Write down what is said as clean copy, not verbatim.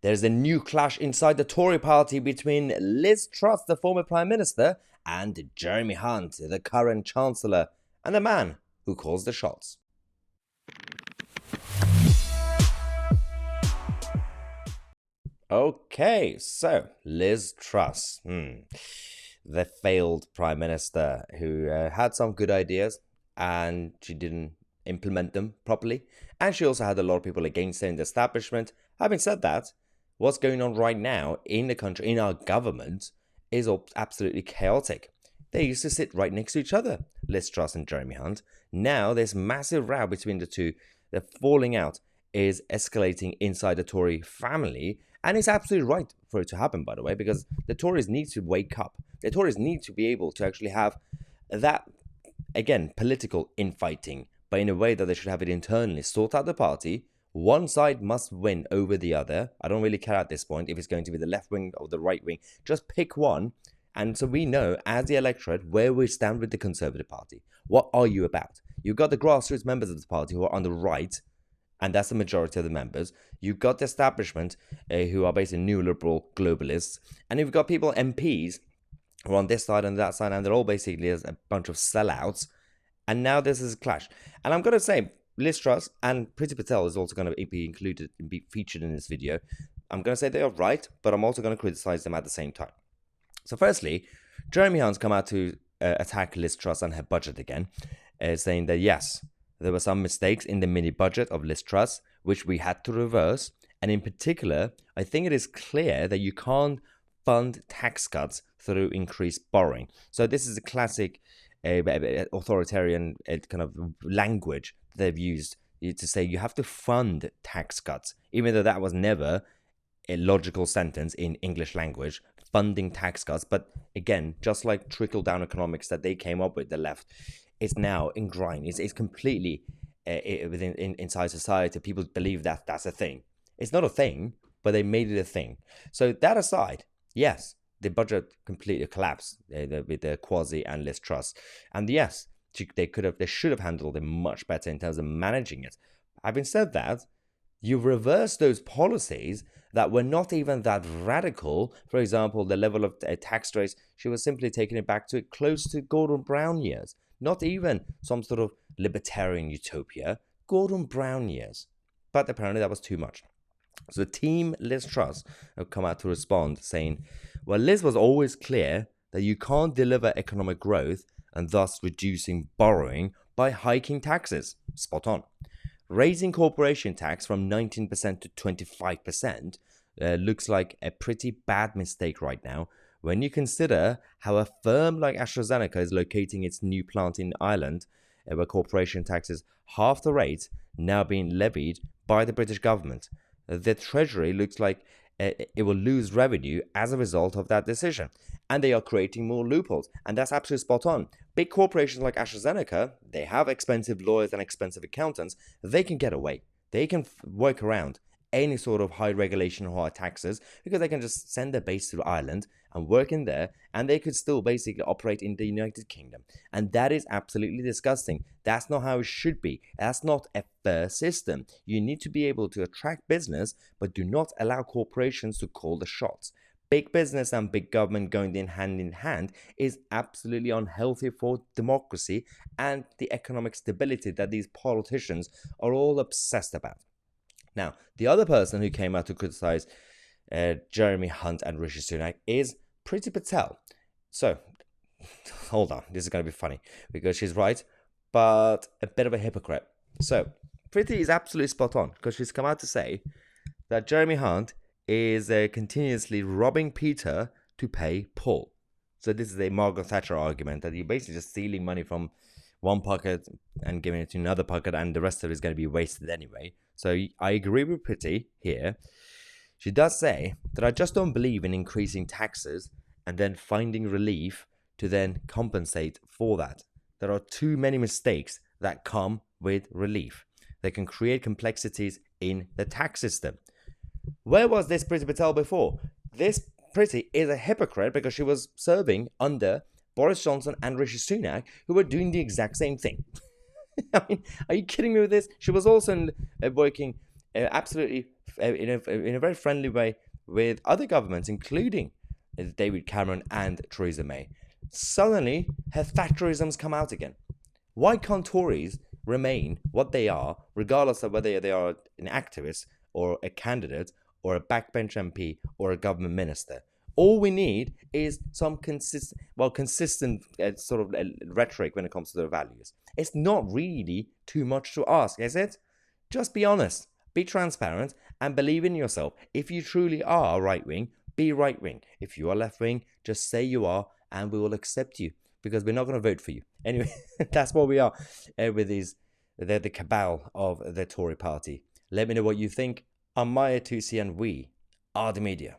There's a new clash inside the Tory party between Liz Truss, the former Prime Minister, and Jeremy Hunt, the current Chancellor, and the man who calls the shots. Okay, so Liz Truss, the failed Prime Minister who had some good ideas and she didn't implement them properly. And she also had a lot of people against her in the establishment. Having said that, what's going on right now in the country, in our government, is absolutely chaotic. They used to sit right next to each other, Liz Truss and Jeremy Hunt. Now there's massive row between the two. The falling out is escalating inside the Tory family. And it's absolutely right for it to happen, by the way, because the Tories need to wake up. The Tories need to be able to actually have that, again, political infighting, but in a way that they should have it internally. Sort out the party. One side must win over the other. I don't really care at this point if it's going to be the left wing or the right wing. Just pick one. And so we know, as the electorate, where we stand with the Conservative Party. What are you about? You've got the grassroots members of the party who are on the right, and that's the majority of the members. You've got the establishment who are basically new liberal globalists. And you've got people, MPs, who are on this side and that side, and they're all basically a bunch of sellouts. And now this is a clash. And I'm going to say, Liz Truss and Priti Patel is also going to be included and be featured in this video. I'm going to say they are right, but I'm also going to criticize them at the same time. So firstly, Jeremy Hunt's come out to attack Liz Truss and her budget again, saying that yes, there were some mistakes in the mini budget of Liz Truss, which we had to reverse. And in particular, I think it is clear that you can't fund tax cuts through increased borrowing. So this is a classic authoritarian kind of language they've used to say you have to fund tax cuts, even though that was never a logical sentence in English language, funding tax cuts. But again, just like trickle-down economics that they came up with, the left, is now ingrained. It's completely inside society. People believe that that's a thing. It's not a thing, but they made it a thing. So that aside, yes, the budget completely collapsed with the Quasi and Liz Truss. And yes, they should have handled it much better in terms of managing it. Having said that, you reverse those policies that were not even that radical. For example, the level of tax rates, she was simply taking it back to close to Gordon Brown years. Not even some sort of libertarian utopia, Gordon Brown years. But apparently that was too much. So Team Liz Truss have come out to respond saying, well, Liz was always clear that you can't deliver economic growth and thus reducing borrowing by hiking taxes. Spot on. Raising corporation tax from 19% to 25% looks like a pretty bad mistake right now, when you consider how a firm like AstraZeneca is locating its new plant in Ireland, where corporation tax is half the rate now being levied by the British government. The Treasury looks like it will lose revenue as a result of that decision. And they are creating more loopholes. And that's absolutely spot on. Big corporations like AstraZeneca, they have expensive lawyers and expensive accountants. They can get away. They can work around any sort of high regulation or high taxes, because they can just send their base to Ireland and work in there, and they could still basically operate in the United Kingdom. And that is absolutely disgusting. That's not how it should be. That's not a fair system. You need to be able to attract business, but do not allow corporations to call the shots. Big business and big government going in hand is absolutely unhealthy for democracy and the economic stability that these politicians are all obsessed about. Now, the other person who came out to criticize Jeremy Hunt and Rishi Sunak is Priti Patel. So, hold on, this is going to be funny because she's right, but a bit of a hypocrite. So, Priti is absolutely spot on because she's come out to say that Jeremy Hunt is continuously robbing Peter to pay Paul. So this is a Margaret Thatcher argument that you're basically just stealing money from one pocket and giving it to another pocket, and the rest of it is going to be wasted anyway. So I agree with Priti here. She does say that I just don't believe in increasing taxes and then finding relief to then compensate for that. There are too many mistakes that come with relief. They can create complexities in the tax system. Where was this Priti Patel before? This Priti is a hypocrite because she was serving under Boris Johnson and Rishi Sunak, who were doing the exact same thing. I mean, are you kidding me with this? She was also working absolutely in a very friendly way with other governments, including David Cameron and Theresa May. Suddenly, her Thatcherism's come out again. Why can't Tories remain what they are, regardless of whether they are an activist or a candidate or a backbench MP or a government minister? All we need is some consistent sort of rhetoric when it comes to their values. It's not really too much to ask, is it? Just be honest, be transparent, and believe in yourself. If you truly are right-wing, be right-wing. If you are left-wing, just say you are, and we will accept you, because we're not going to vote for you. Anyway, that's what we are with the cabal of the Tory party. Let me know what you think. I'm Mahyar, Tousi, and we are the media.